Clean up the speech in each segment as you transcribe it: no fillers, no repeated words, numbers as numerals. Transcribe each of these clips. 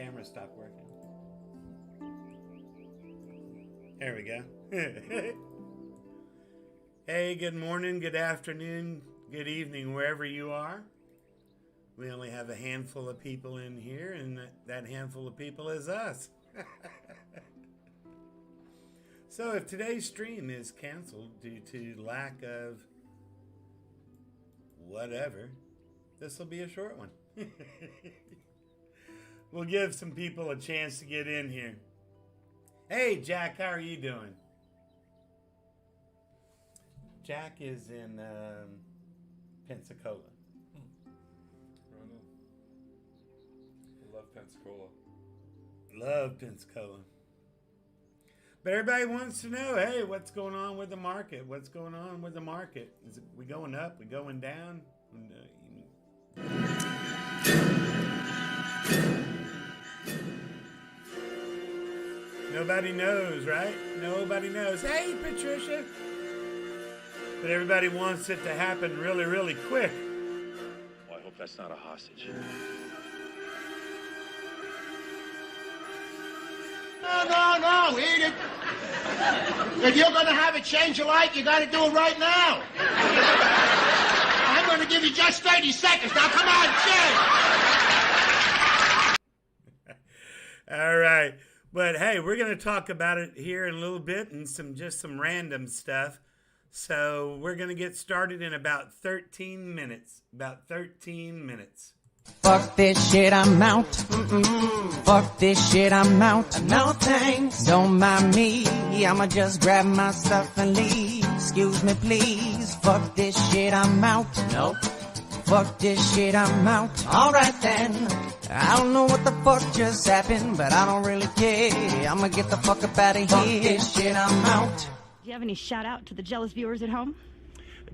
camera stopped working. There we go. Hey, good morning, good afternoon, good evening, wherever you are. We only have a handful of people in here, and that handful of people is us. So if today's stream is canceled due to lack of whatever, this will be a short one. We'll give some people a chance to get in here. Hey, Jack, how are you doing? Jack is in Pensacola. I love Pensacola. Love Pensacola. But everybody wants to know, hey, what's going on with the market? What's going on with the market? Is we going up? We going down? Nobody knows, right? Nobody knows. Hey, Patricia. But everybody wants it to happen really, really quick. Well, I hope that's not a hostage. No, eat it. If you're going to have a change of life, you got to do it right now. I'm going to give you just 30 seconds. Now, come on, cheers. All right. But, hey, we're going to talk about it here in a little bit and just some random stuff. So we're going to get started in about 13 minutes. About 13 minutes. Fuck this shit, I'm out. Fuck this shit, I'm out. No thanks. Don't mind me. I'ma just grab my stuff and leave. Excuse me, please. Fuck this shit, I'm out. Nope. Fuck this shit, I'm out. Alright then. I don't know what the fuck just happened, but I don't really care. I'ma get the fuck up out of here. Fuck this shit, I'm out. Do you have any shout out to the jealous viewers at home?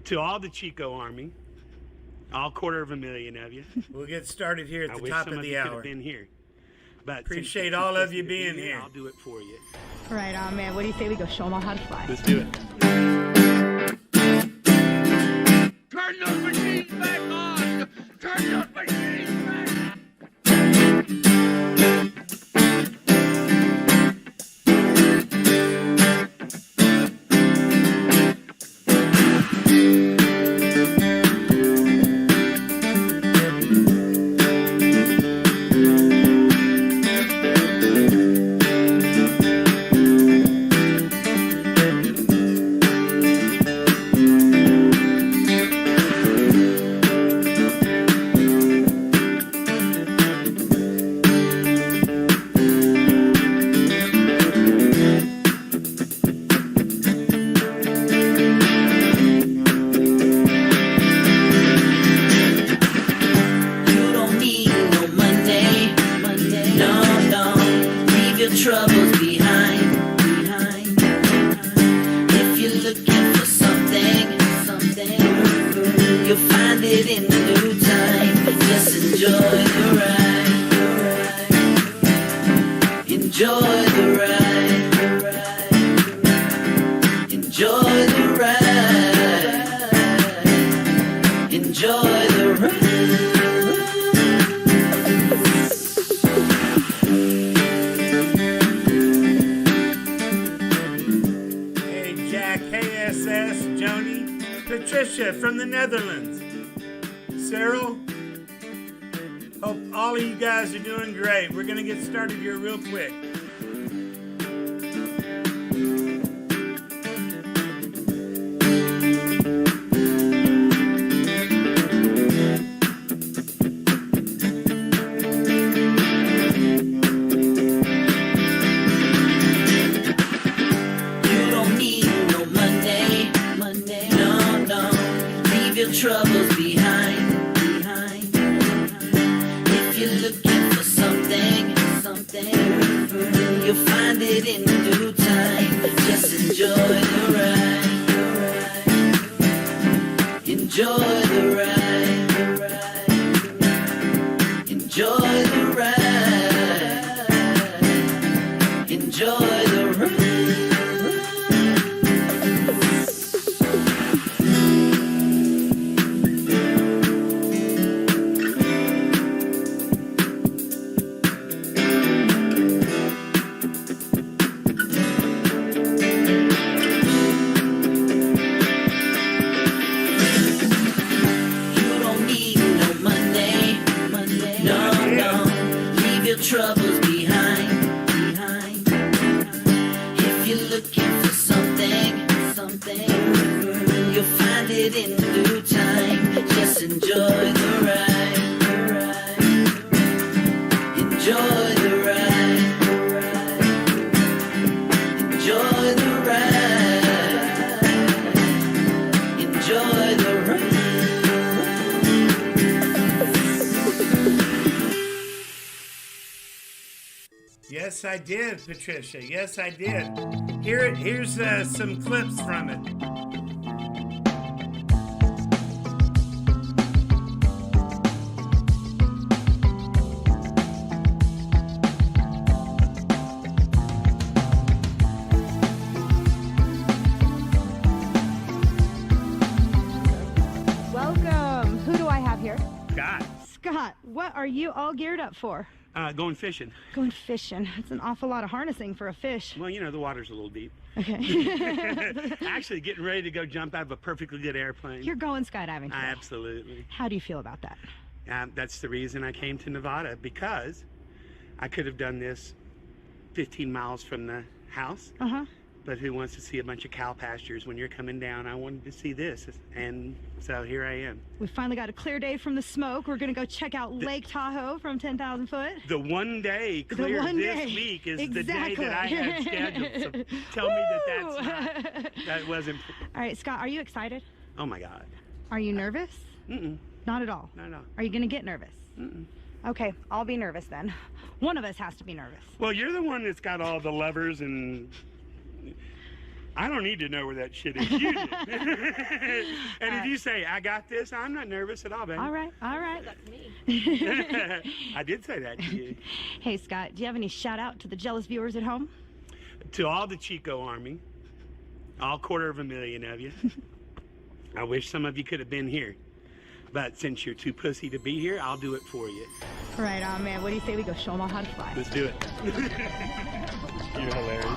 To all the Chico Army. All 250,000 of you. We'll get started here at the top of the I wish some of you could hour. have been here. But Appreciate all of you being here. I'll do it for you. Right on, man. What do you say we go show them all how to fly? Let's do it. Turn those machines back on. Turn those machines back. Patricia from the Netherlands. Cyril, hope all of you guys are doing great. We're going to get started here real quick. Troubles behind. If you're looking for something, you'll find it in due time. Just enjoy the ride. Enjoy the ride. Enjoy the ride. Enjoy the ride. it in due time. Just enjoy the ride. Enjoy the ride. Enjoy the ride. Enjoy the ride. Yes, I did, Patricia. Yes, I did. Here's some clips from it. Welcome. Who do I have here? God, Scott, what are you all geared up for? going fishing. Going fishing. It's an awful lot of harnessing for a fish. Well, you know, the water's a little deep. Okay. Actually, getting ready to go jump out of a perfectly good airplane. You're going skydiving today. Absolutely. How do you feel about that? That's the reason I came to Nevada, because I could have done this 15 miles from the house. Uh-huh. But who wants to see a bunch of cow pastures when you're coming down? I wanted to see this, and so here I am. We finally got a clear day from the smoke. We're going to go check out Lake Tahoe from 10,000 foot. The one day clear this week is the day that I had scheduled. So tell me that wasn't. All right, Scott, are you excited? Oh my God. Are you nervous? Mm-mm. Not at all. Not at all. Are you going to get nervous? Mm-mm. Okay, I'll be nervous then. One of us has to be nervous. Well, you're the one that's got all the levers, and I don't need to know where that shit is. You do. And if you say, I got this, I'm not nervous at all, baby. All right, all right. That's me. I did say that to you. Hey, Scott, do you have any shout out to the jealous viewers at home? To all the Chico Army, all 250,000 of you, I wish some of you could have been here. But since you're too pussy to be here, I'll do it for you. Right on, man. What do you say we go show them all how to fly? Let's do it. You're hilarious.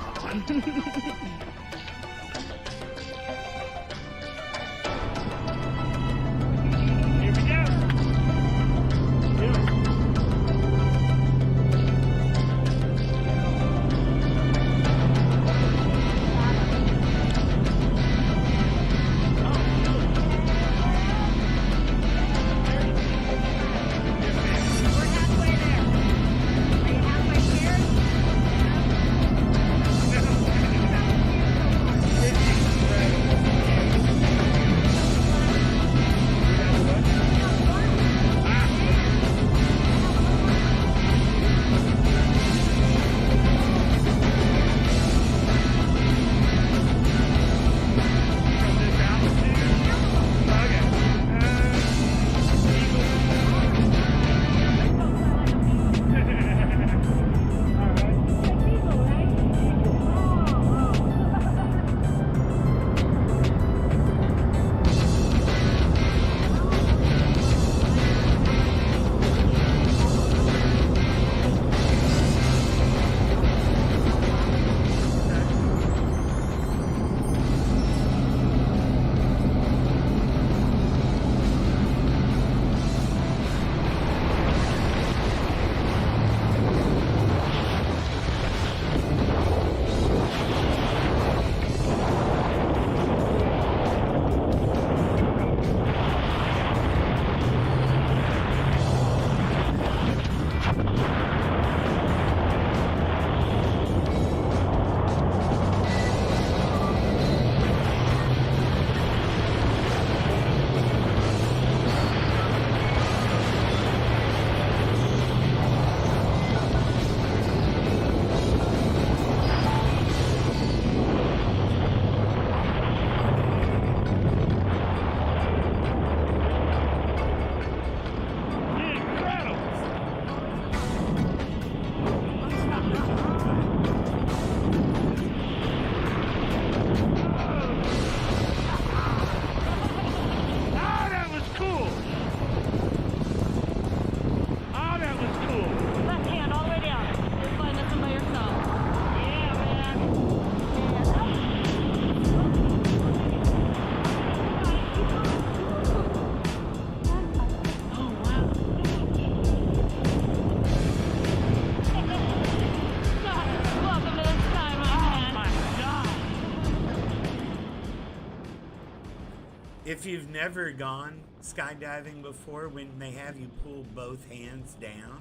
If you've never gone skydiving before, when they have you pull both hands down,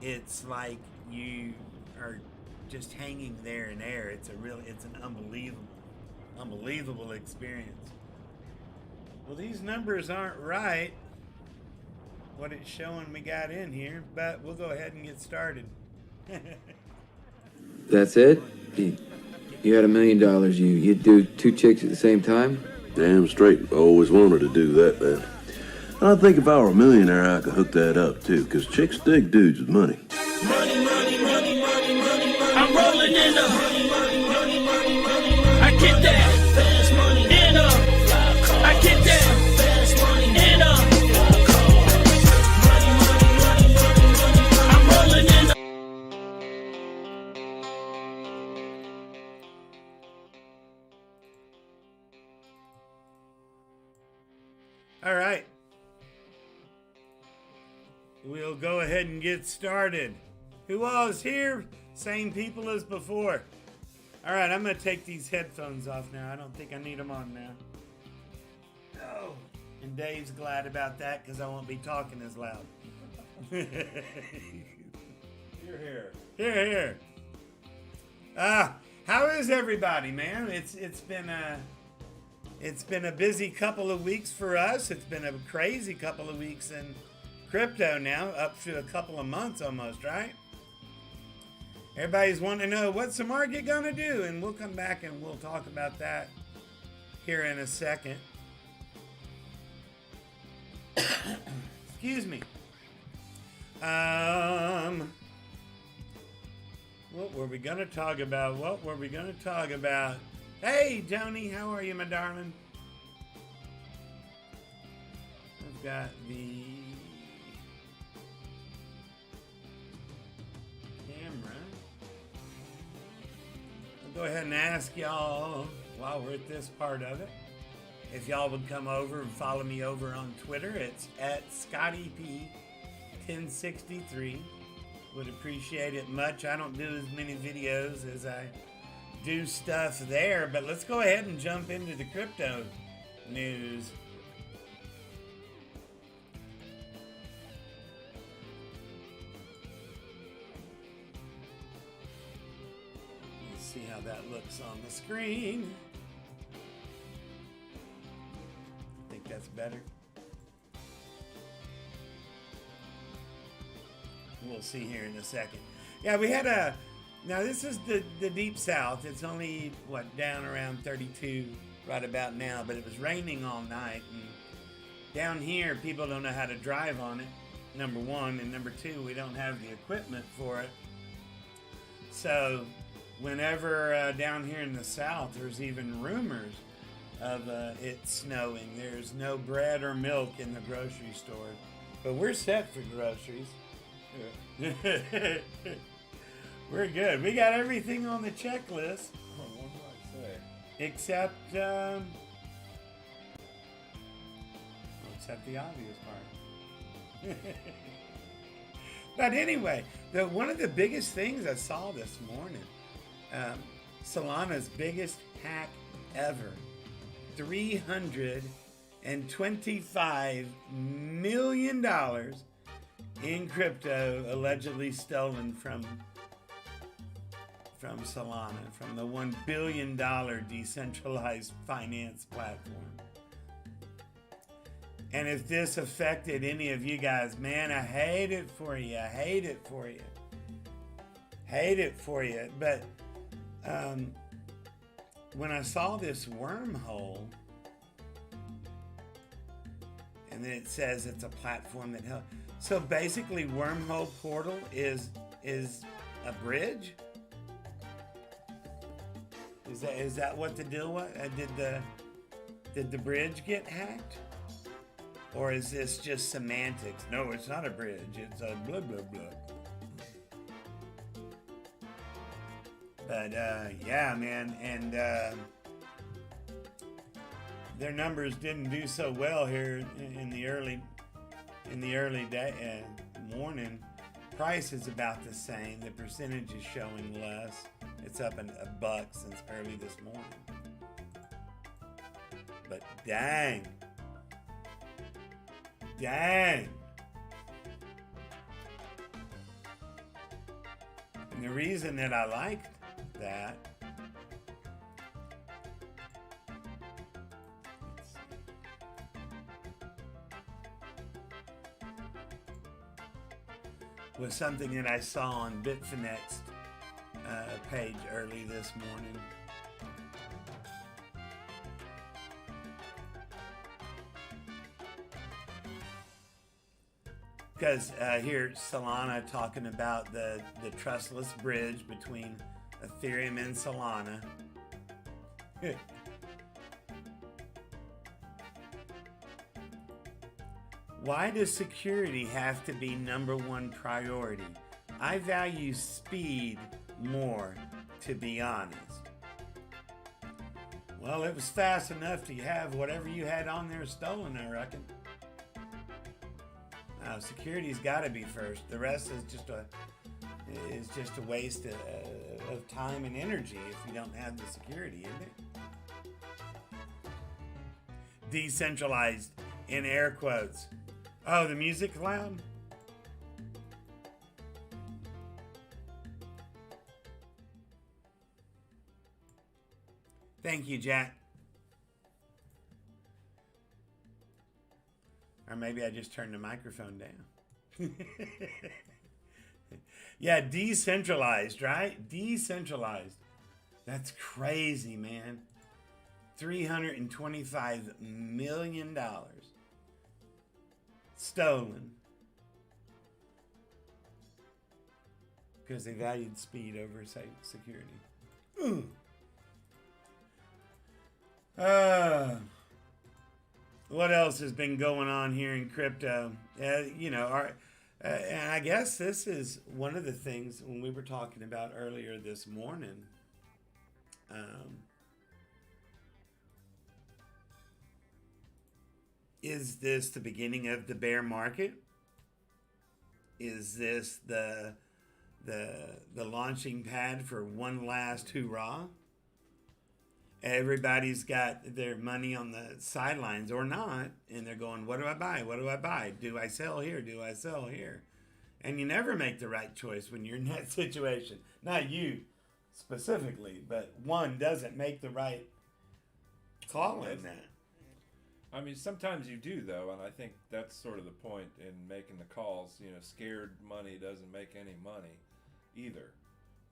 it's like you are just hanging there in air. It's an unbelievable experience. Well, these numbers aren't right, what it's showing we got in here, but we'll go ahead and get started. That's it? You had $1 million. You'd do 2 chicks at the same time? Damn straight. I always wanted to do that, man. And I think if I were a millionaire, I could hook that up, too, because chicks dig dudes with money. Money, money, money, money, money, money. I'm rolling in the money, money, money, money, money, money. I get that fast money in a I get that fast money in a money, money, money, money, money. I'm rolling in the All right. We'll go ahead and get started. Who all is here? Same people as before. All right, I'm going to take these headphones off now. I don't think I need them on now. Oh, and Dave's glad about that because I won't be talking as loud. You're here. Here. How is everybody, man? It's been a busy couple of weeks for us. It's been a crazy couple of weeks in crypto now, up to a couple of months almost, right? Everybody's wanting to know what's the market gonna do, and we'll come back and we'll talk about that here in a second. Excuse me. What were we gonna talk about? Hey, Joni, how are you, my darling? I've got the camera. I'll go ahead and ask y'all while we're at this part of it, if y'all would come over and follow me over on Twitter. It's at ScottyP1063. Would appreciate it much. I don't do as many videos as I do stuff there, but let's go ahead and jump into the crypto news. Let's see how that looks on the screen. I think that's better. We'll see here in a second. Yeah, we had now this is the deep south. It's only, down around 32 right about now, but it was raining all night. And down here, people don't know how to drive on it, number one. And number two, we don't have the equipment for it. So whenever down here in the south, there's even rumors of it snowing. There's no bread or milk in the grocery store. But we're set for groceries. Yeah. We're good. We got everything on the checklist. What do I say? Except the obvious part. But anyway, one of the biggest things I saw this morning, Solana's biggest hack ever, $325 million in crypto allegedly stolen from Solana, from the $1 billion decentralized finance platform. And if this affected any of you guys, man, I hate it for you. But when I saw this wormhole, and then it says it's a platform that helps. So basically, Wormhole Portal is a bridge. Is that what the deal was? Did the bridge get hacked, or is this just semantics? No, it's not a bridge. It's a blah blah blah. But yeah, man, and their numbers didn't do so well here in the early day morning. Price is about the same. The percentage is showing less. It's up $1 since early this morning. But dang. Dang. And the reason that I liked that, was something that I saw on Bitfinet's page early this morning. Because here Solana talking about the trustless bridge between Ethereum and Solana. Why does security have to be #1 priority? I value speed more, to be honest. Well, it was fast enough to have whatever you had on there stolen, I reckon. Now, security's got to be first. The rest is just a waste of time and energy if you don't have the security, isn't it? Decentralized, in air quotes. Oh, the music loud? Thank you, Jack. Or maybe I just turned the microphone down. Yeah, decentralized, right? Decentralized. That's crazy, man. $325 million stolen because they valued speed over security. What else has been going on here in crypto? And I guess this is one of the things when we were talking about earlier this morning. Is this the beginning of the bear market? Is this the launching pad for one last hoorah? Everybody's got their money on the sidelines or not, and they're going, what do I buy? What do I buy? Do I sell here? Do I sell here? And you never make the right choice when you're in that situation. Not you specifically, but one doesn't make the right call in that. I mean, sometimes you do, though, and I think that's sort of the point in making the calls. Scared money doesn't make any money either.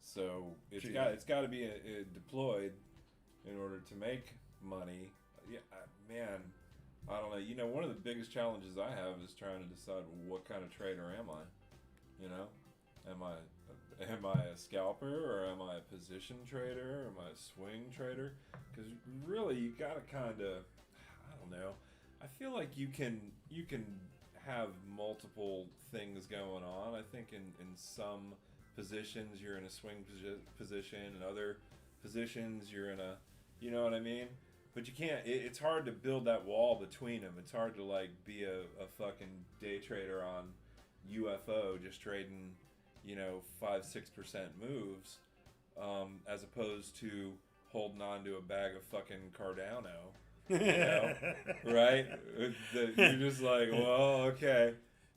So it's got to be deployed in order to make money. Yeah, man, I don't know. One of the biggest challenges I have is trying to decide what kind of trader am I? Am I a scalper, or am I a position trader, or am I a swing trader? Because really, you got to kind of, I don't know. I feel like you can have multiple things going on. I think in some positions you're in a swing position, and other positions you're in a, you know what I mean? But you can't. It's hard to build that wall between them. It's hard to be a fucking day trader on UFO just trading, 5-6% moves, as opposed to holding on to a bag of fucking Cardano, right? You're just like, well, okay.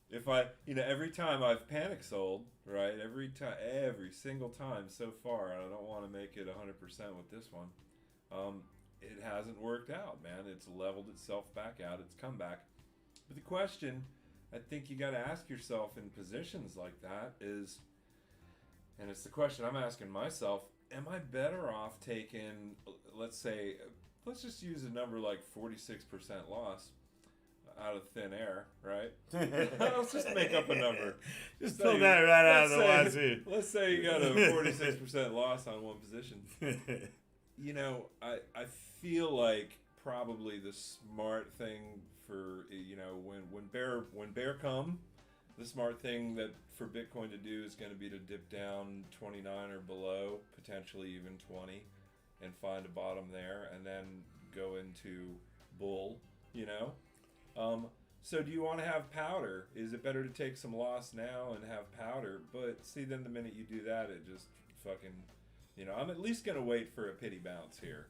If I, every time I've panic sold, right? Every single time so far, and I don't want to make it 100% with this one. It hasn't worked out, man. It's leveled itself back out. It's come back. But the question I think you got to ask yourself in positions like that is, and it's the question I'm asking myself, am I better off taking, let's just use a number like 46% loss out of thin air, right? Let's just make up a number. Just pull that right out of the wazoo. Let's say you got a 46% loss on one position. I feel like probably the smart thing for, when bear come, the smart thing that for Bitcoin to do is going to be to dip down 29 or below, potentially even 20, and find a bottom there, and then go into bull, So do you want to have powder? Is it better to take some loss now and have powder? But see, then the minute you do that, it just fucking, I'm at least going to wait for a pity bounce here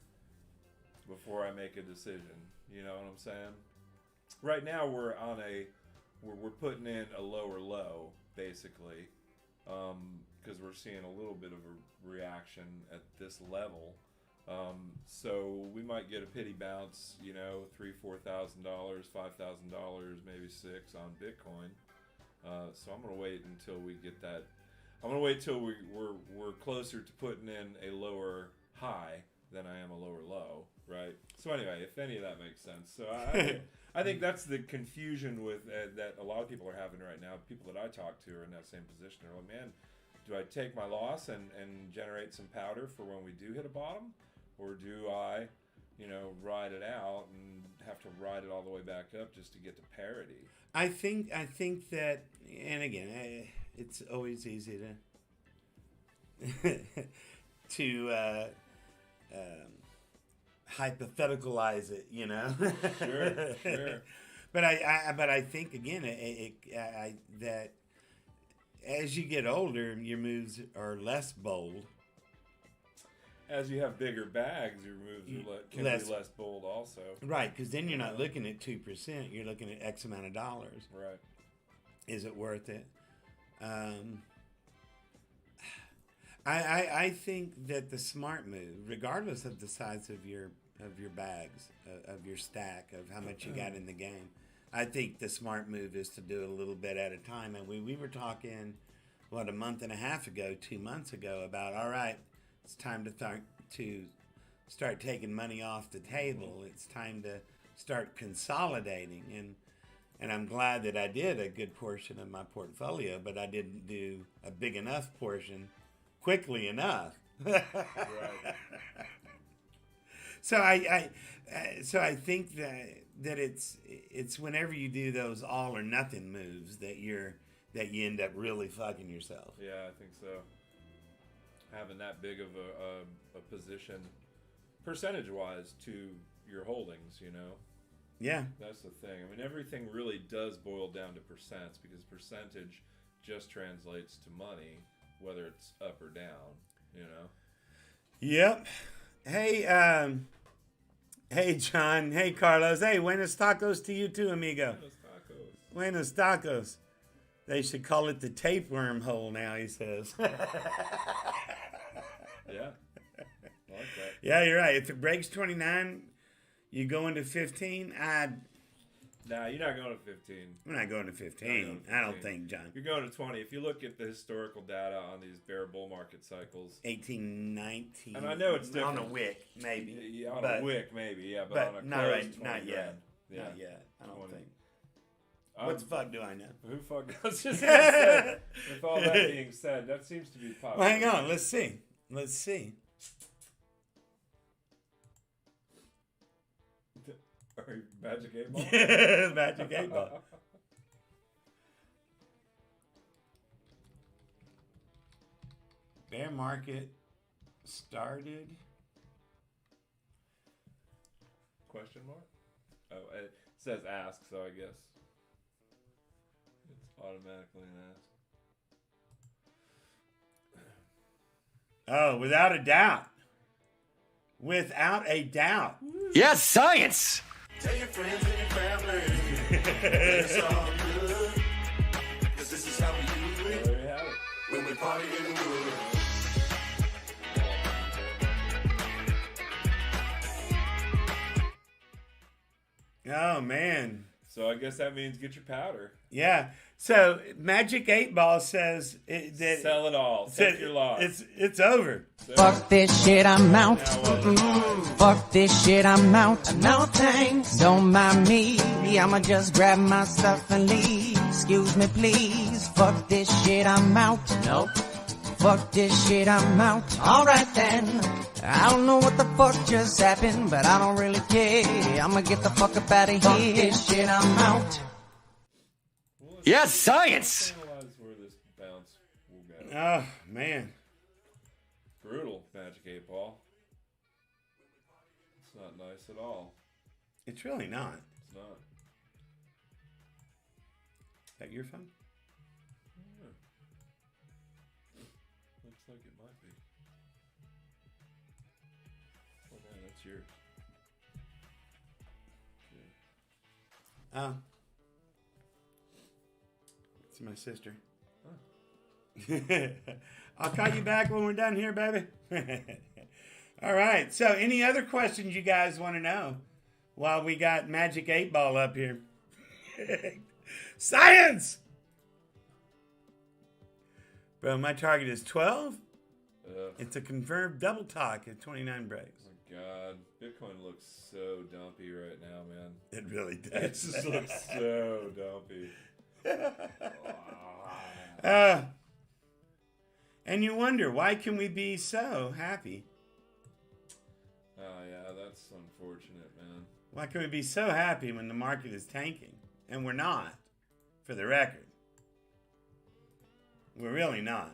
before I make a decision. You know what I'm saying? Right now we're on we're putting in a lower low basically, because we're seeing a little bit of a reaction at this level. So we might get a pity bounce, you know, $3,000, $4,000, $5,000, maybe $6,000 on Bitcoin. So I'm gonna wait until we get that. I'm gonna wait till we're closer to putting in a lower high than I am a lower low, right? So anyway, if any of that makes sense. So I think that's the confusion with that a lot of people are having right now. People that I talk to are in that same position. They're like, man, do I take my loss and generate some powder for when we do hit a bottom? Or do I, you know, ride it out and have to ride it all the way back up just to get to parity? I think that, and again, it's always easy to hypotheticalize it, you know. Sure. But I think again, that as you get older, your moves are less bold. As you have bigger bags, your moves can be less bold also. Right, because then you're not looking at 2%. You're looking at X amount of dollars. Right. Is it worth it? I think that the smart move, regardless of the size of your bags, of your stack, of how much you got in the game, I think the smart move is to do it a little bit at a time. And we were talking, a month and a half ago, 2 months ago, about, all right, it's time to start taking money off the table. It's time to start consolidating. And I'm glad that I did a good portion of my portfolio, but I didn't do a big enough portion quickly enough. Right. So I think that it's whenever you do those all or nothing moves that you end up really fucking yourself. Yeah, I think so. Having that big of a position, percentage-wise, to your holdings, you know. Yeah. That's the thing. I mean, everything really does boil down to percents, because percentage just translates to money, whether it's up or down, you know. Yep. Hey, John. Hey, Carlos. Hey, buenos tacos to you too, amigo. Buenos tacos. They should call it the tapeworm hole now, he says. Yeah. I like that. Yeah, you're right. If it breaks 29, you go into 15. Nah, you're not going to 15. I'm not going to 15. I don't think, John. You're going to 20. If you look at the historical data on these bear bull market cycles. 18, 19. And I know it's different. On a wick, maybe. Yeah, on a wick, maybe, yeah. But on a not closed right, 20 not yet. grand. Yeah. Not yet. I don't 20. think. What the fuck do I know? Who fuck knows? Just said, with all that being said, that seems to be popular. Well, hang on. Let's see. Magic 8 Ball? Magic 8 Ball. Bear market started. Question mark? Oh, it says ask, so I guess it's automatically an ask. Oh, without a doubt. Without a doubt. Yes, science! Tell your friends and your family. It's all good. 'Cause this is how we do it. There you have it. When we party in the wood. Oh, man. So I guess that means get your powder. Yeah. So Magic 8 Ball says that Sell it all. Take your loss. It's over. Fuck this shit, I'm out. Now, Fuck this shit, I'm out. No thanks. Don't mind me. I'ma just grab my stuff and leave. Excuse me, please. Fuck this shit, I'm out. Nope. Fuck this shit, I'm out. Alright then. I don't know what the fuck just happened, but I don't really care. I'ma get the fuck up out of here. Fuck this shit, I'm out. Yes, science! Analyze where this bounce will go. Oh, man. Brutal, Magic 8 Ball. It's not nice at all. It's really not. It's not. Is that your phone? Looks like it might be. Oh man, that's yours. Oh. It's my sister. I'll call you back when we're done here, baby. All right. So, any other questions you guys want to know while we got Magic 8 Ball up here? Science! Bro, my target is 12. It's a confirmed double talk at 29 breaks. Oh my God. Bitcoin looks so dumpy right now, man. It really It does. just looks so dumpy. And you wonder, why can we be so happy? Oh, yeah, that's unfortunate, man. Why can we be so happy when the market is tanking? And we're not, for the record. We're really not.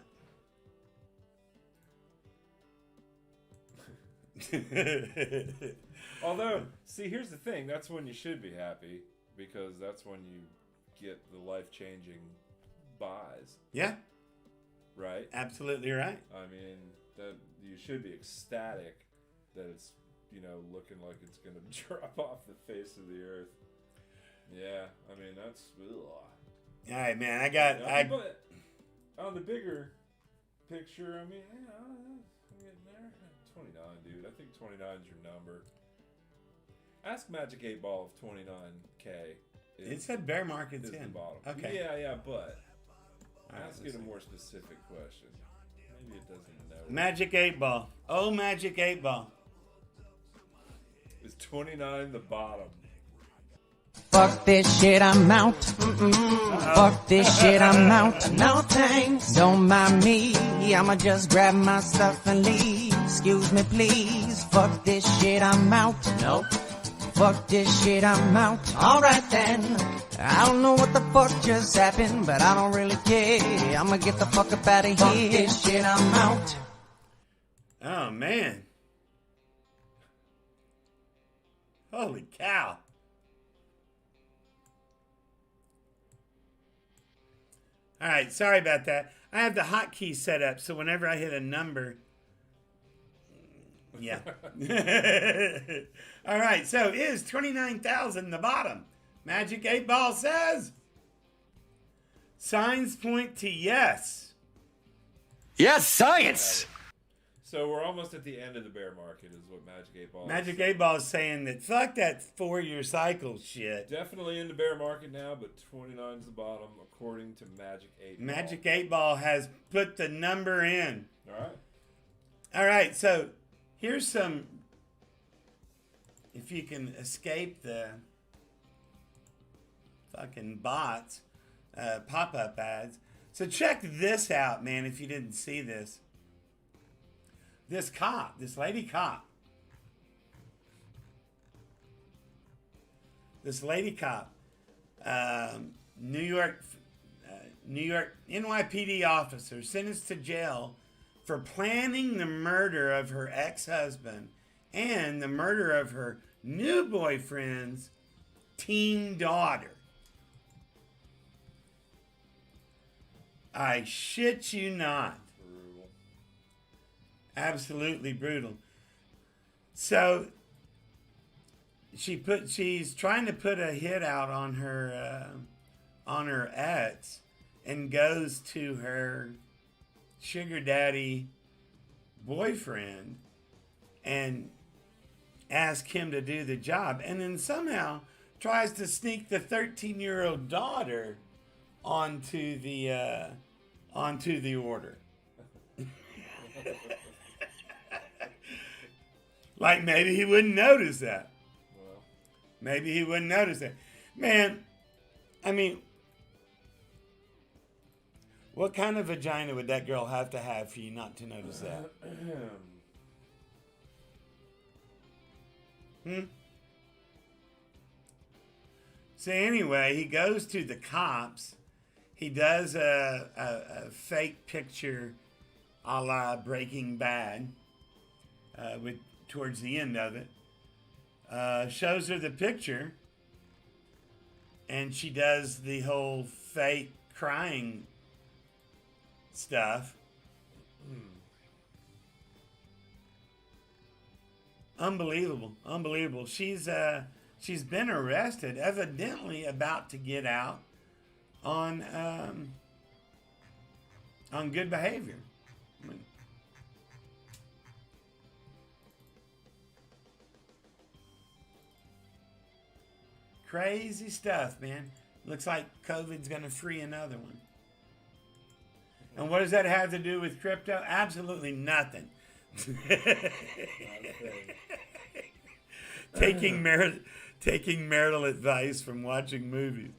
Although, see, here's the thing. That's when you should be happy, because that's when you get the life-changing buys. Yeah. Right? Absolutely right. I mean, that you should be ecstatic that it's, looking like it's going to drop off the face of the earth. Yeah, I mean, that's... Ugh. All right, man, But on the bigger picture, I mean, I'm getting there. 29, dude. I think 29 is your number. Ask Magic 8 Ball if 29K It said bear market's is in. the bottom. Okay. Yeah, but All right, ask it a more specific question. Maybe it doesn't know. Magic 8 Ball. Oh, Magic 8 Ball. Is 29 the bottom? Fuck this shit, I'm out. Fuck this shit, I'm out. No thanks. Don't mind me. I'ma just grab my stuff and leave. Excuse me, please. Fuck this shit, I'm out. Nope. Fuck this shit, I'm out. Alright then. I don't know what the fuck just happened, but I don't really care. I'ma get the fuck up out of here. Fuck this shit, I'm out. Oh, man. Holy cow. All right, sorry about that. I have the hotkey set up, so whenever I hit a number, yeah. All right, so is 29,000 the bottom? Magic 8 Ball says signs point to yes. Yes, science. So we're almost at the end of the bear market, is what Magic 8 Ball. Magic 8 Ball is saying that fuck that 4-year cycle shit. Definitely in the bear market now, but 29 is the bottom according to Magic 8 Ball. Magic 8 Ball has put the number in. All right. All right, so here's some, if you can escape the fucking bots, pop-up ads. So check this out, man, if you didn't see this. This cop, this lady cop. This lady cop, New York NYPD officer sentenced to jail for planning the murder of her ex-husband and the murder of her new boyfriend's teen daughter. I shit you not. Brutal. Absolutely brutal. So she's trying to put a hit out on her ex, and goes to her sugar daddy boyfriend and asks him to do the job, and then somehow tries to sneak the 13-year-old daughter onto the order. Like maybe he wouldn't notice that. Well, Maybe he wouldn't notice that. Man, I mean, what kind of vagina would that girl have to have for you not to notice that? So anyway, he goes to the cops. He does a fake picture a la Breaking Bad with towards the end of it. Shows her the picture, and she does the whole fake crying stuff. Unbelievable. She's she's been arrested, evidently about to get out on good behavior. I mean, crazy stuff, man. Looks like COVID's going to free another one. And what does that have to do with crypto? Absolutely nothing. taking marital advice from watching movies.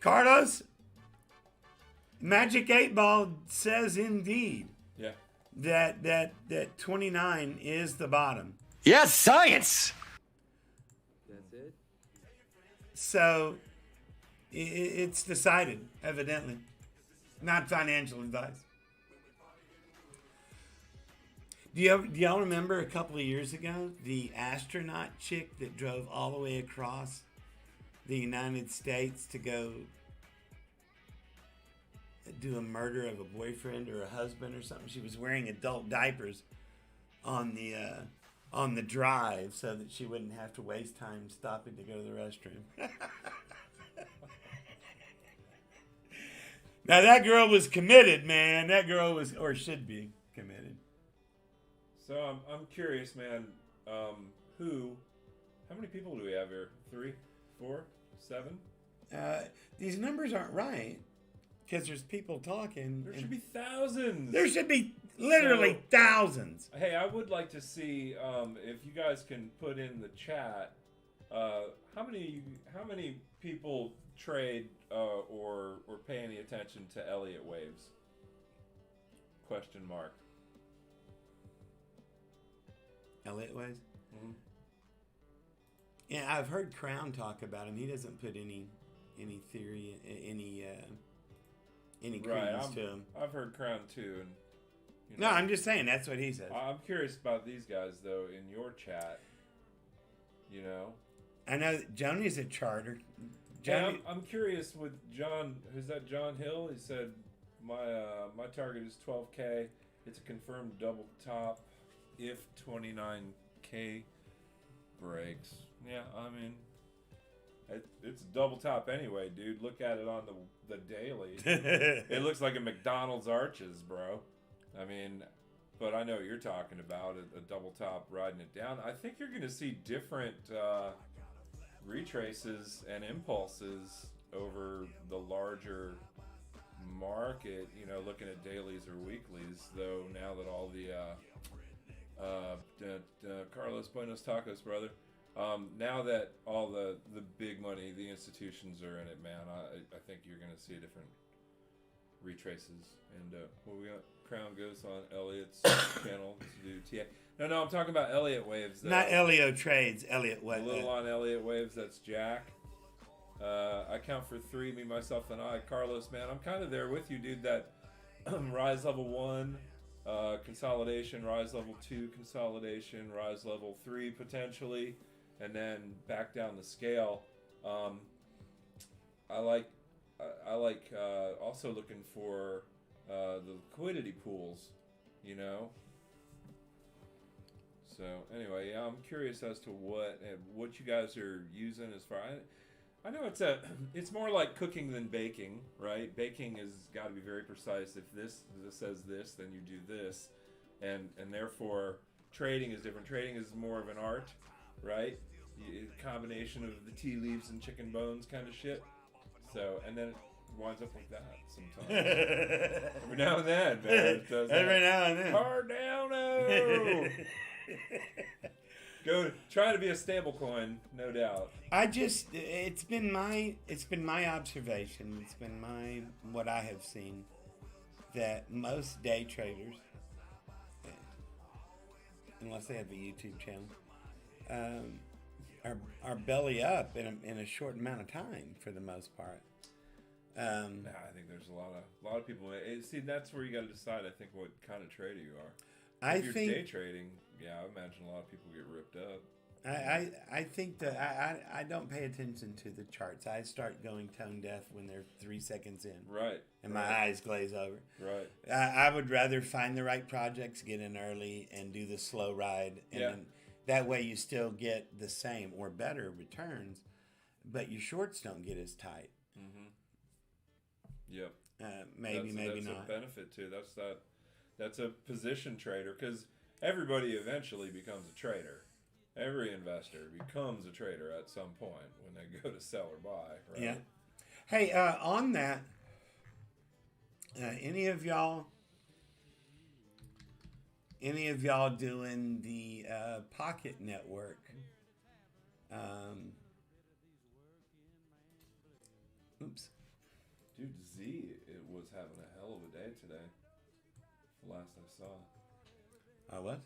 Carlos, Magic 8 Ball says indeed that 29 is the bottom. Yes, science. That's it? So it's decided, evidently. Not financial advice. Do y'all remember a couple of years ago the astronaut chick that drove all the way across the United States to go do a murder of a boyfriend or a husband or something? She was wearing adult diapers on the drive so that she wouldn't have to waste time stopping to go to the restroom. Now that girl was committed, man. That girl was, or should be, committed. So I'm curious, man. How many people do we have here? 3, 4, 7? These numbers aren't right because there's people talking. There should be thousands. There should be literally thousands. Hey, I would like to see if you guys can put in the chat how many people trade or pay any attention to Elliott waves? Question mark. Elliott waves? Mm-hmm. Yeah, I've heard Crown talk about him. He doesn't put any theory, any credence to him. I've heard Crown too, and no, I'm just saying that's what he says. I'm curious about these guys though in your chat. You know, I know that Joni's a charter. Joni, I'm curious with John. Who's that? John Hill. He said my target is 12K. It's a confirmed double top if 29K breaks. Yeah, I mean, it's a double top anyway, dude. Look at it on the daily. It looks like a McDonald's arches, bro. I mean, but I know what you're talking about, a double top riding it down. I think you're going to see different retraces and impulses over the larger market, you know, looking at dailies or weeklies, though now that all the Carlos Buenos Tacos, brother, now that all the big money, the institutions are in it, man, I think you're going to see different retraces. And what we got? Crown goes on Elliott's channel to do TA. No, I'm talking about Elliott waves. Not Elio trades, Elliott waves. A little on Elliott waves, that's Jack. I count for 3, me, myself, and I. Carlos, man, I'm kind of there with you, dude. That rise level 1 consolidation, rise level 2 consolidation, rise level 3 potentially, and then back down the scale. I like also looking for the liquidity pools, you know. So anyway, yeah, I'm curious as to what you guys are using as far. I know it's more like cooking than baking, right? Baking has got to be very precise. If this says this, then you do this, and therefore trading is different. Trading is more of an art, right? Combination of the tea leaves and chicken bones kind of shit. So, and then it winds up like that sometimes. Every now and then, man. It does Every now and then. Cardano! Go try to be a stable coin, no doubt. It's been my observation. It's been what I have seen that most day traders, unless they have a YouTube channel, are belly up in a short amount of time for the most part. I think there's a lot of people. See, that's where you got to decide. I think what kind of trader you are. If you're day trading, yeah, I imagine a lot of people get ripped up. I think that I don't pay attention to the charts. I start going tone deaf when they're 3 seconds in. Right. And my eyes glaze over. Right. I would rather find the right projects, get in early, and do the slow ride. And then that way you still get the same or better returns, but your shorts don't get as tight. Mm-hmm. Yep. Maybe that's not. That's a benefit too. That's a position trader, because everybody eventually becomes a trader. Every investor becomes a trader at some point when they go to sell or buy, right? Yeah. Hey, on that, any of y'all doing the Pocket Network? Oops. Dude, Z, it was having a hell of a day today. The last I saw. What?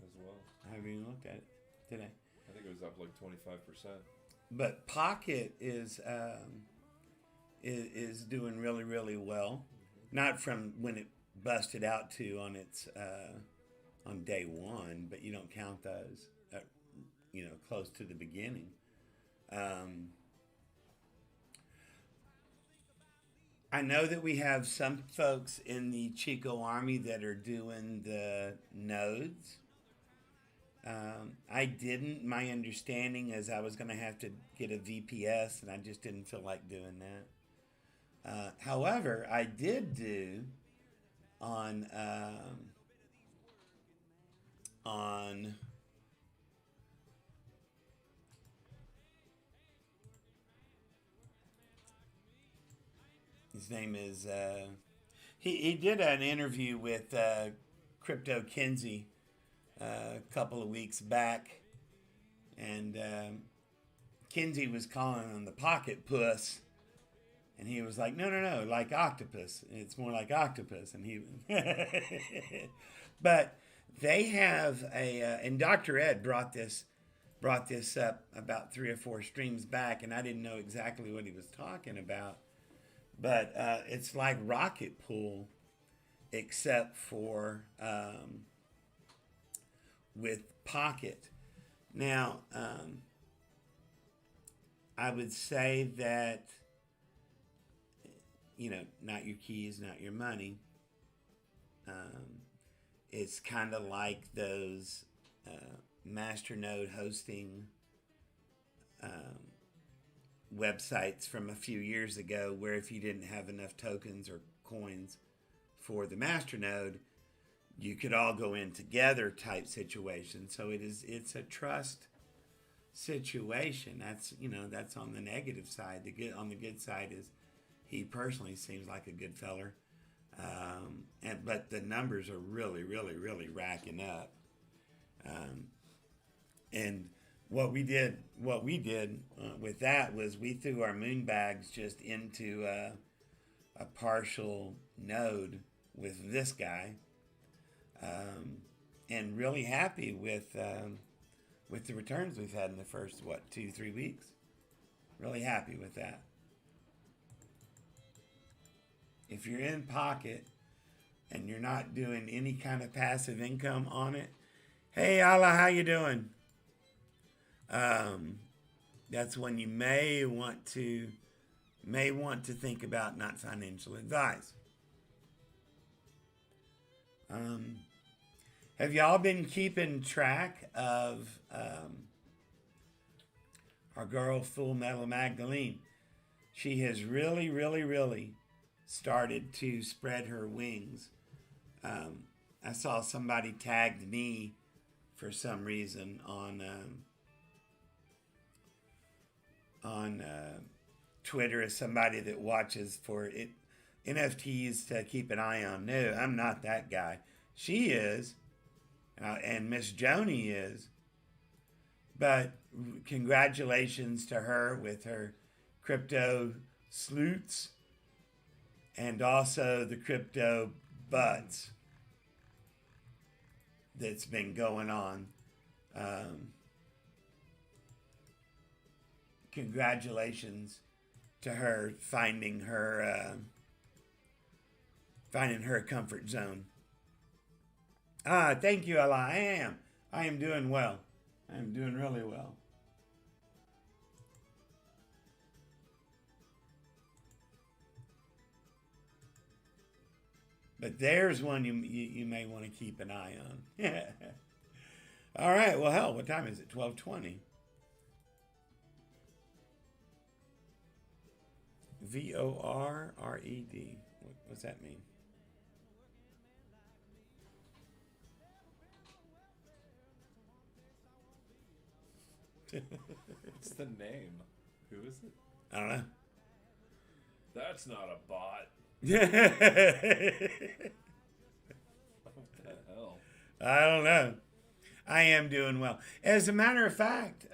As well. I haven't even looked at it today. I think it was up like 25%. But Pocket is doing really, really well. Not from when it busted out to on its on day one, but you don't count those, close to the beginning. I know that we have some folks in the Chico Army that are doing the nodes. I didn't. My understanding is I was going to have to get a VPS, and I just didn't feel like doing that. However, I did do on his name is he did an interview with Crypto Kinsey a couple of weeks back, and Kinsey was calling him the pocket puss, and he was like, no, like octopus. It's more like octopus. And he, but they have and Dr. Ed brought this up about 3 or 4 streams back, and I didn't know exactly what he was talking about, but it's like Rocket Pool, except for with Pocket. Now, I would say that, not your keys, not your money. It's kind of like those masternode hosting websites from a few years ago, where if you didn't have enough tokens or coins for the masternode, you could all go in together type situation. So it's a trust situation. That's on the negative side. On the good side is he personally seems like a good feller. But the numbers are really, really, really racking up. And what we did with that was we threw our moon bags just into a partial node with this guy, and really happy with the returns we've had in the first 2-3 weeks. Really happy with that. If you're in Pocket and you're not doing any kind of passive income on it, hey Allah, how you doing? That's when you may want to think about not financial advice. Have y'all been keeping track of our girl Full Metal Magdalene? She has really, really, really started to spread her wings. I saw somebody tagged me for some reason on Twitter as somebody that watches for it NFTs to keep an eye on. No, I'm not that guy. She is, and Miss Joni is. But congratulations to her with her crypto sleuths and also the crypto butts that's been going on. Congratulations to her finding her comfort zone. Thank you, Allah. I am doing well. I'm doing really well. But there's one you may want to keep an eye on. Yeah. All right. Well, hell, what time is it? 12:20. VORRED. What's that mean? It's the name. Who is it? I don't know. That's not a bot. What the hell? I don't know. I am doing well. As a matter of fact,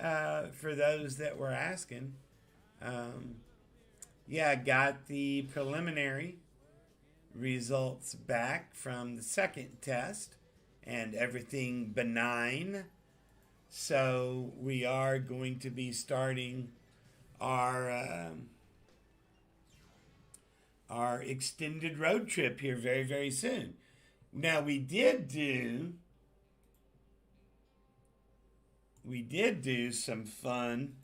for those that were asking, yeah, I got the preliminary results back from the second test and everything benign. So we are going to be starting our extended road trip here very, very soon. Now we did do some fun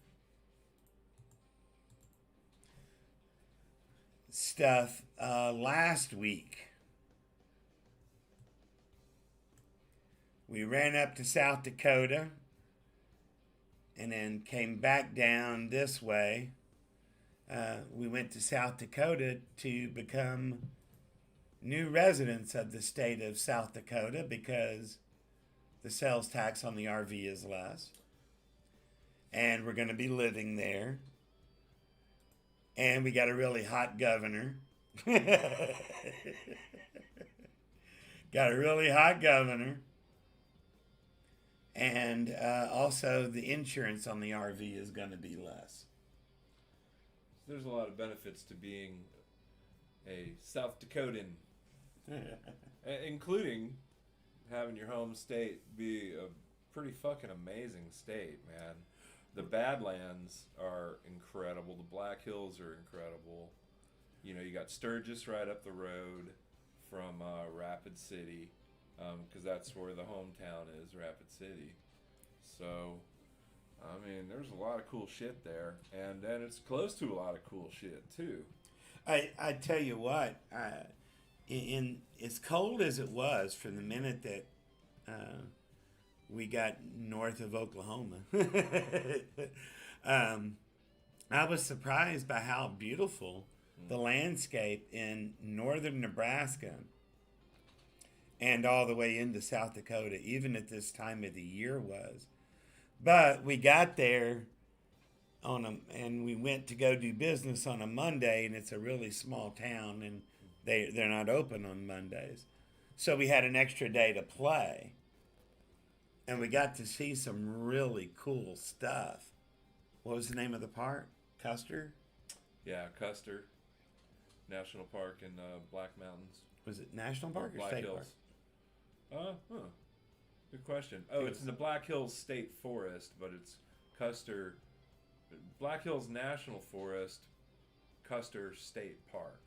stuff last week. We ran up to South Dakota and then came back down this way. We went to South Dakota to become new residents of the state of South Dakota because the sales tax on the RV is less. And we're going to be living there. And we got a really hot governor. Got a really hot governor. And also the insurance on the RV is going to be less. There's a lot of benefits to being a South Dakotan, including having your home state be a pretty fucking amazing state, man. The Badlands are incredible. The Black Hills are incredible. You know, you got Sturgis right up the road from Rapid City, because that's where the hometown is, Rapid City. So, I mean, there's a lot of cool shit there, and then it's close to a lot of cool shit too. I tell you what, in as cold as it was from the minute that we got north of Oklahoma, I was surprised by how beautiful the landscape in northern Nebraska and all the way into South Dakota, even at this time of the year, was. But we got there and we went to go do business on a Monday, and it's a really small town, and they're not open on Mondays. So we had an extra day to play, and we got to see some really cool stuff. What was the name of the park? Custer? Yeah, Custer National Park in Black Mountains. Was it National Park or Black State Hills? Park? Good question. Oh, it's in the Black Hills State Forest, but it's Custer, Black Hills National Forest, Custer State Park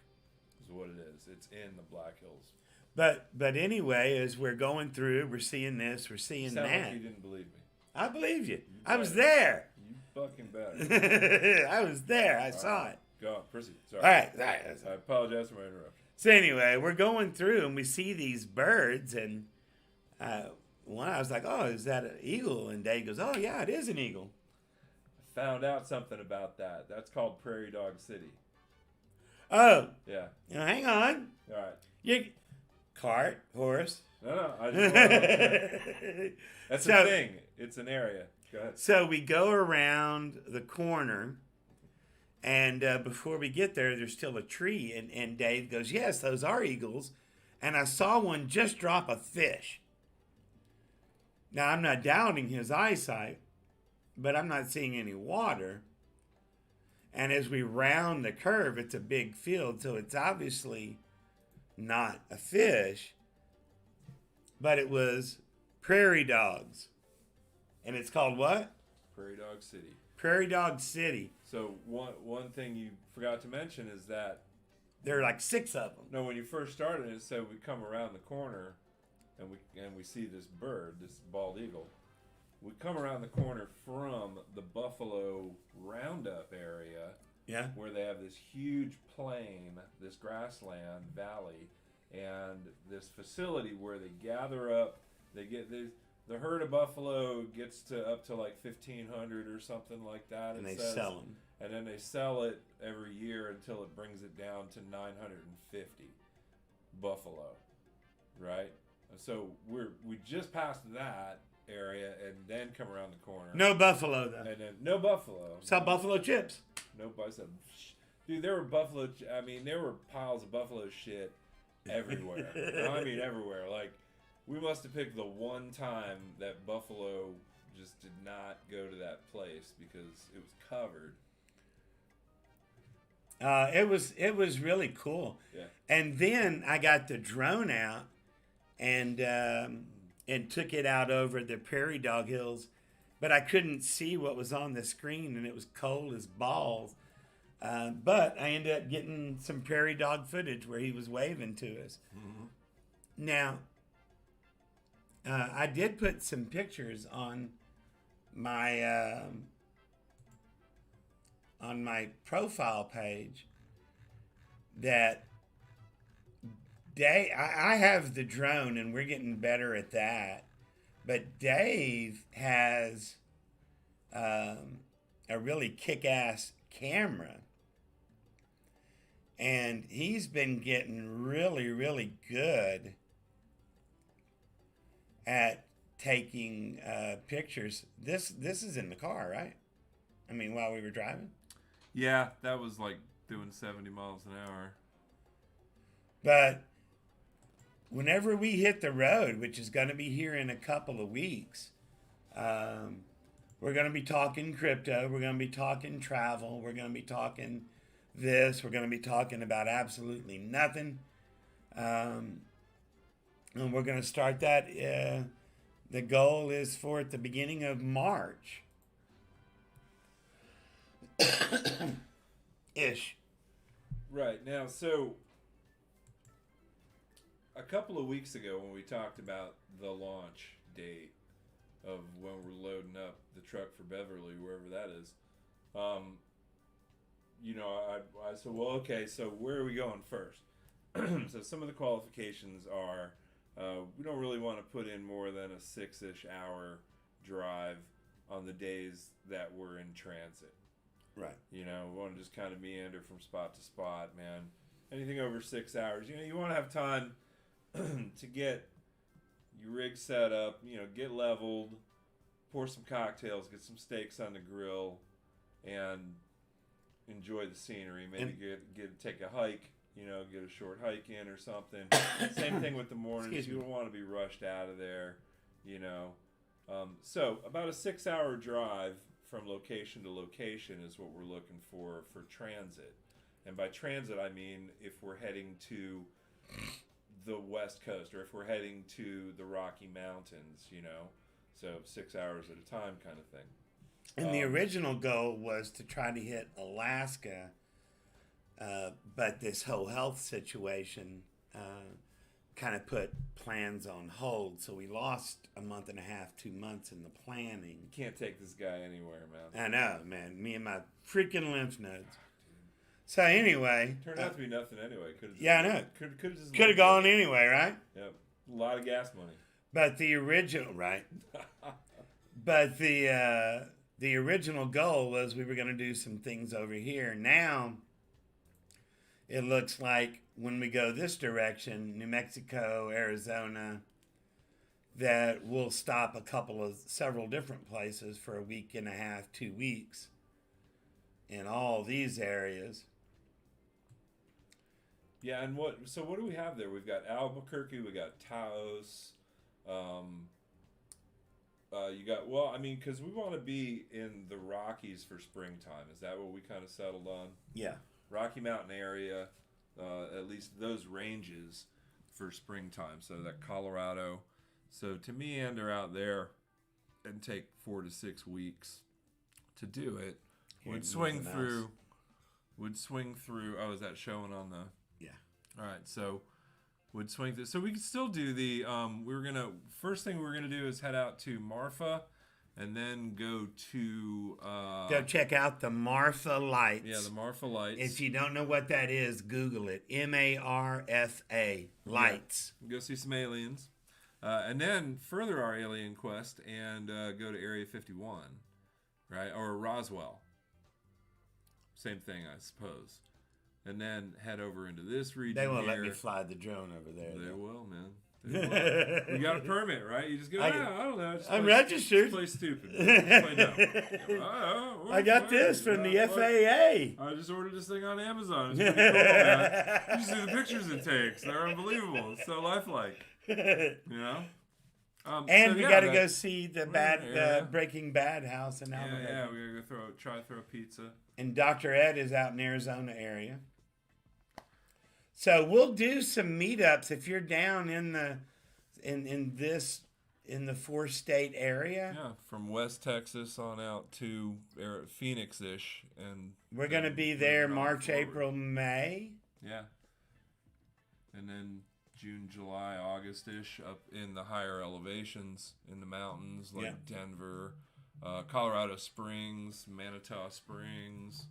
is what it is. It's in the Black Hills. But anyway, as we're going through, we're seeing this, we're seeing Sound that. like you didn't believe me. I believe you. I was there. You fucking better. I was there. I saw it. Go on, proceed. Sorry. All right. I apologize for my interruption. So anyway, we're going through and we see these birds, and one I was like, "Oh, is that an eagle?" And Dave goes, "Oh yeah, it is an eagle." I found out something about that. That's called Prairie Dog City. Oh. Yeah. Now, hang on. All right. You cart, horse. No, I just want that's a thing. It's an area. Go ahead. So we go around the corner, and before we get there, there's still a tree. And Dave goes, "Yes, those are eagles." And I saw one just drop a fish. Now, I'm not doubting his eyesight, but I'm not seeing any water. And as we round the curve, it's a big field, so it's obviously not a fish, but it was prairie dogs. And it's called what? Prairie Dog City. Prairie Dog City. So one thing you forgot to mention is that there are like 6 of them. No, when you first started, it said we come around the corner and we see this bird, this bald eagle, we come around the corner from the Buffalo Roundup area. Yeah. Where they have this huge plain, this grassland valley, and this facility where they gather up. They get the herd of buffalo gets to up to like 1,500 or something like that. And they sell them. And then they sell it every year until it brings it down to 950 buffalo, right? So we just passed that area and then come around the corner. No buffalo though. And then no buffalo. Saw buffalo chips. Nope, I said, dude, there were buffalo. I mean, there were piles of buffalo shit everywhere. I mean, everywhere. Like, we must have picked the one time that buffalo just did not go to that place because it was covered. It was really cool. Yeah. And then I got the drone out and took it out over the Prairie Dog Hills, but I couldn't see what was on the screen, and it was cold as balls. But I ended up getting some prairie dog footage where he was waving to us. Mm-hmm. Now, I did put some pictures on my profile page that I have the drone, and we're getting better at that. But Dave has a really kick-ass camera. And he's been getting really, really good at taking pictures. This is in the car, right? I mean, while we were driving? Yeah, that was like doing 70 miles an hour. But whenever we hit the road, which is going to be here in a couple of weeks, we're going to be talking crypto. We're going to be talking travel. We're going to be talking this. We're going to be talking about absolutely nothing. And we're going to start that. The goal is for at the beginning of March. Ish. Right. Now, so a couple of weeks ago when we talked about the launch date of when we're loading up the truck for Beverly, wherever that is, you know, I said, well, okay, so where are we going first? So some of the qualifications are we don't really want to put in more than a 6-ish hour drive on the days that we're in transit. Right. You know, we want to just kind of meander from spot to spot, man. Anything over 6 hours, you know, you want to have time to get your rig set up, you know, get leveled, pour some cocktails, get some steaks on the grill, and enjoy the scenery. Maybe take a hike, you know, get a short hike in or something. Same thing with the mornings. You don't want to be rushed out of there, you know. So about a 6-hour drive from location to location is what we're looking for transit. And by transit, I mean if we're heading to the West Coast or if we're heading to the Rocky Mountains, you know. So 6 hours at a time kind of thing. And the original goal was to try to hit Alaska, but this whole health situation kind of put plans on hold. So we lost a month and a half, 2 months in the planning. You can't take this guy anywhere, man. I know, man. Me and my freaking lymph nodes. So anyway. Turned out to be nothing anyway. Yeah, I know. Could have gone anyway, right? Yep. A lot of gas money. But the original, right? But the original goal was we were going to do some things over here. Now, it looks like when we go this direction, New Mexico, Arizona, that we'll stop several different places for a week and a half, 2 weeks in all these areas. Yeah, and what do we have there? We've got Albuquerque, we got Taos. You got, well, I mean, because we want to be in the Rockies for springtime. Is that what we kind of settled on? Yeah. Rocky Mountain area, at least those ranges for springtime. So that Colorado. So to meander out there and take 4 to 6 weeks to do it, would swing through. Oh, is that showing on the? Yeah. All right, so would swing through. So we could still do the. First thing we're gonna do is head out to Marfa, and then go to Go check out the Marfa Lights. Yeah, the Marfa Lights. If you don't know what that is, Google it. Marfa Lights. Yeah. Go see some aliens. And then further our alien quest and go to Area 51, right? Or Roswell. Same thing, I suppose. And then head over into this region. They won't here. let me fly the drone over there. They will, man. They will. You got a permit, right? You just go, I don't know. I'm registered. Just play stupid. Just play dumb. I got this from the FAA. I just ordered this thing on Amazon. It's pretty cool, man. You see the pictures it takes. They're unbelievable. It's so lifelike. You know? And we got to go see the Breaking Bad house in Albuquerque. Yeah, we got to go try pizza. And Dr. Ed is out in Arizona area. So we'll do some meetups if you're down in the 4-state area. Yeah, from West Texas on out to Phoenix-ish, and we're going to be there March, April, May. Yeah, and then June, July, August-ish up in the higher elevations in the mountains like Denver, Colorado Springs, Manitou Springs.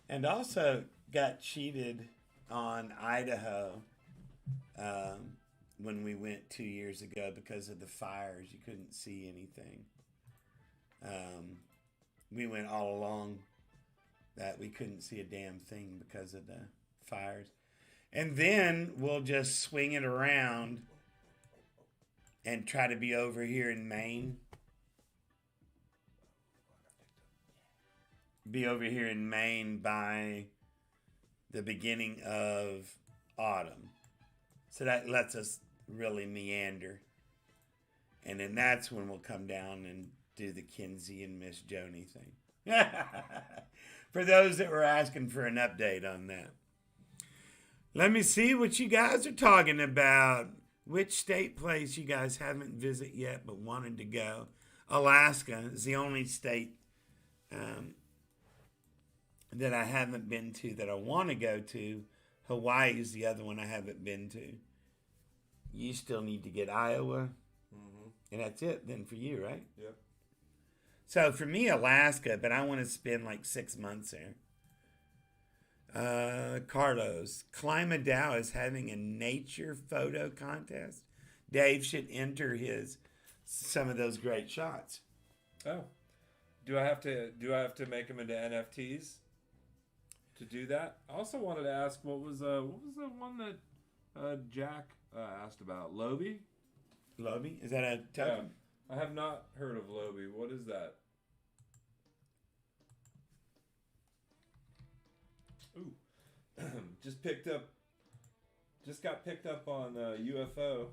And also got cheated on Idaho when we went 2 years ago because of the fires. You couldn't see anything. We went all along that we couldn't see a damn thing because of the fires. And then we'll just swing it around and try to be over here in Maine. Be over here in Maine by the beginning of autumn. So that lets us really meander. And then that's when we'll come down and do the Kinsey and Miss Joni thing. For those that were asking for an update on that. Let me see what you guys are talking about. Which state place you guys haven't visited yet but wanted to go? Alaska is the only state that I haven't been to that I want to go to. Hawaii is the other one I haven't been to. You still need to get Iowa. Mm-hmm. And that's it then for you, right? Yep. So for me, Alaska, but I want to spend like 6 months there. Carlos, Climadow is having a nature photo contest. Dave should enter some of those great shots. Oh. Do I have to make them into NFTs? To do that, I also wanted to ask what was the one that Jack asked about? Lobi? Lobi? Is that a token? Yeah. I have not heard of Lobi. What is that? Ooh, just got picked up on UFO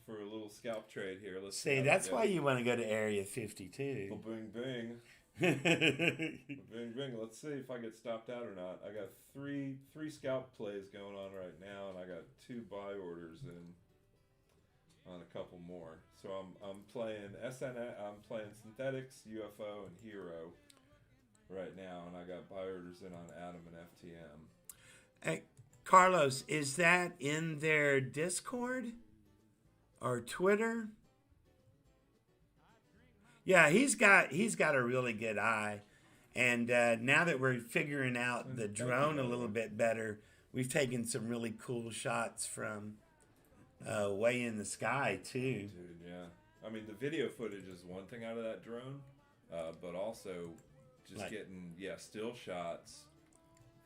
for a little scalp trade here. Let's see. That's why you want to go to Area 52. Well, bing bing. Bing bing. Let's see if I get stopped out or not. I got three scalp plays going on right now, and I got 2 buy orders in on a couple more. So I'm playing I'm playing Synthetics, UFO, and Hero right now, and I got buy orders in on Atom and FTM. Hey, Carlos, is that in their Discord or Twitter? Yeah, he's got a really good eye, and now that we're figuring out the drone a little bit better, we've taken some really cool shots from way in the sky too. Dude, yeah. I mean, the video footage is one thing out of that drone, but also just getting still shots,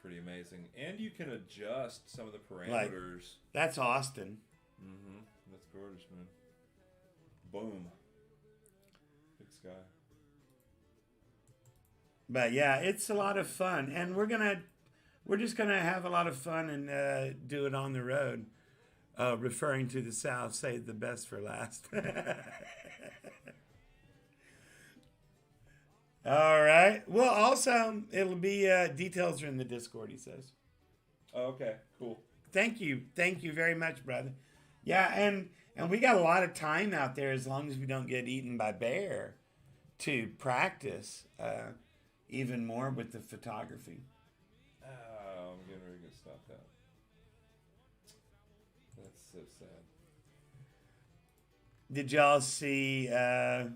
pretty amazing. And you can adjust some of the parameters. That's Austin. Mm-hmm. That's gorgeous, man. Boom. Sky. But yeah, it's a lot of fun, and we're just gonna have a lot of fun and do it on the road. Referring to the South, save the best for last. All right. Well, also it'll be details are in the Discord. He says. Oh, okay. Cool. Thank you very much, brother. Yeah, and we got a lot of time out there as long as we don't get eaten by bear to practice even more with the photography. Oh, I'm getting ready to get stopped out. That's so sad. Did y'all see? Did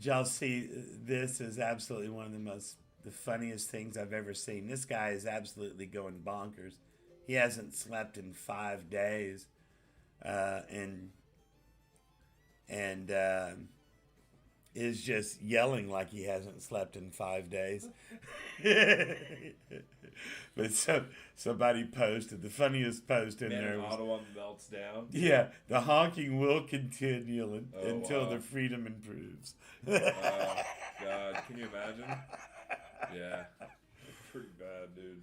y'all see? This is absolutely one of the funniest things I've ever seen. This guy is absolutely going bonkers. He hasn't slept in 5 days, and is just yelling like he hasn't slept in 5 days. But somebody posted the funniest post in there. Ottawa melts down. Yeah, the honking will continue until wow. the freedom improves. God, can you imagine? Yeah, pretty bad, dude.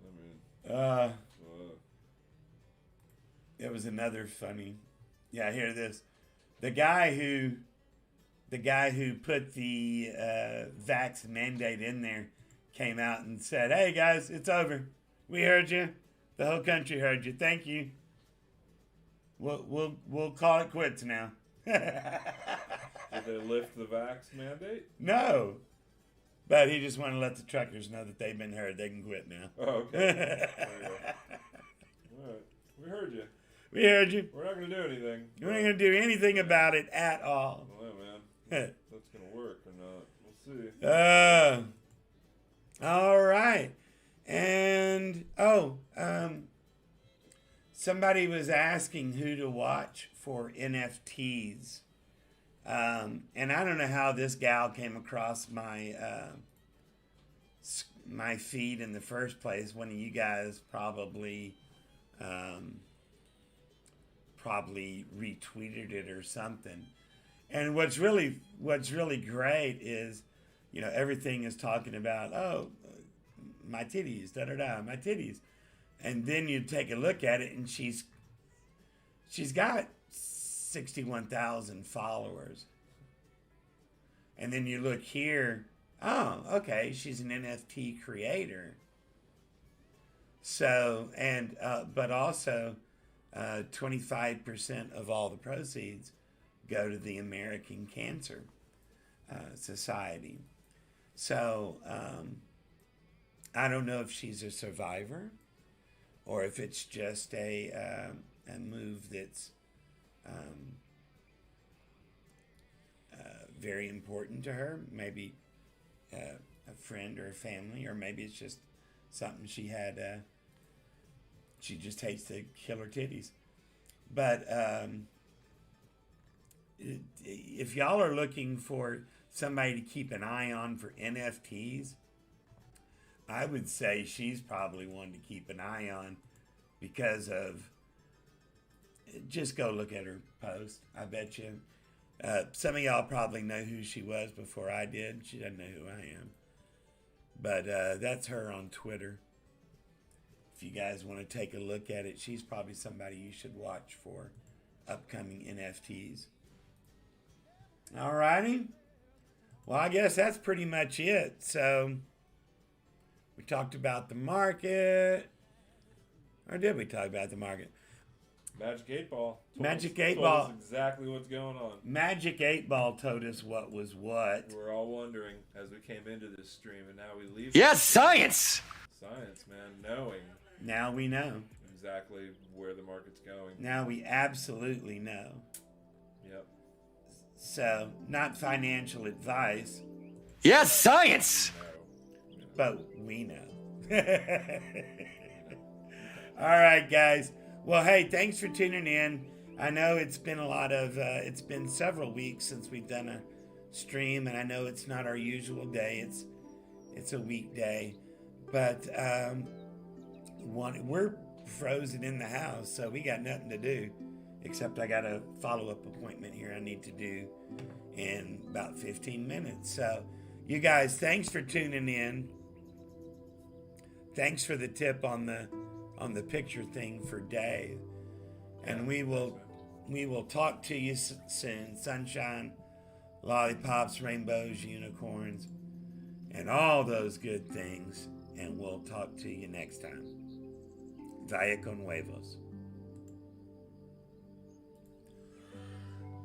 I mean, it was another funny. Yeah, hear this. The guy who put the vax mandate in there came out and said, "Hey guys, it's over. We heard you. The whole country heard you. Thank you. We'll call it quits now." did they lift the vax mandate? No, but he just wanted to let the truckers know that they've been heard. They can quit now. Oh, okay. There you go. All right, we heard you. We heard you. We're not gonna do anything. We ain't gonna do anything about it at all. Well, man, that's gonna work or not? We'll see. All right. And somebody was asking who to watch for NFTs. And I don't know how this gal came across my my feed in the first place. One of you guys probably retweeted it or something. And what's really great is, you know, everything is talking about, oh, my titties, my titties. And then you take a look at it and she's got 61,000 followers. And then you look here, oh, okay, she's an NFT creator. So, and, but also 25% of all the proceeds go to the American Cancer Society. So I don't know if she's a survivor or if it's just a move that's very important to her. Maybe a friend or a family, or maybe it's just something she had. She just hates to kill her titties. But if y'all are looking for somebody to keep an eye on for NFTs, I would say she's probably one to keep an eye on because of, just go look at her post. I bet you. Some of y'all probably know who she was before I did. She doesn't know who I am. But that's her on Twitter. If you guys want to take a look at it, she's probably somebody you should watch for upcoming NFTs. Alrighty. Well, I guess that's pretty much it. So, we talked about the market. Or did we talk about the market? Magic 8 Ball. Magic 8 told Ball. us exactly what's going on. Magic 8 Ball told us what was what. We're all wondering as we came into this stream, and now we leave. Yes, science! Science, man. Knowing. Now we know. Exactly where the market's going. Now we absolutely know. Yep. So, not financial advice. Yes, science! But we know. All right, guys. Well, hey, thanks for tuning in. I know it's been it's been several weeks since we've done a stream, and I know it's not our usual day. It's a weekday, but we're frozen in the house, so we got nothing to do, except I got a follow-up appointment here I need to do in about 15 minutes. So, you guys, thanks for tuning in. Thanks for the tip on the picture thing for Dave. And we will talk to you soon. Sunshine, lollipops, rainbows, unicorns, and all those good things. And we'll talk to you next time. Vaya con huevos.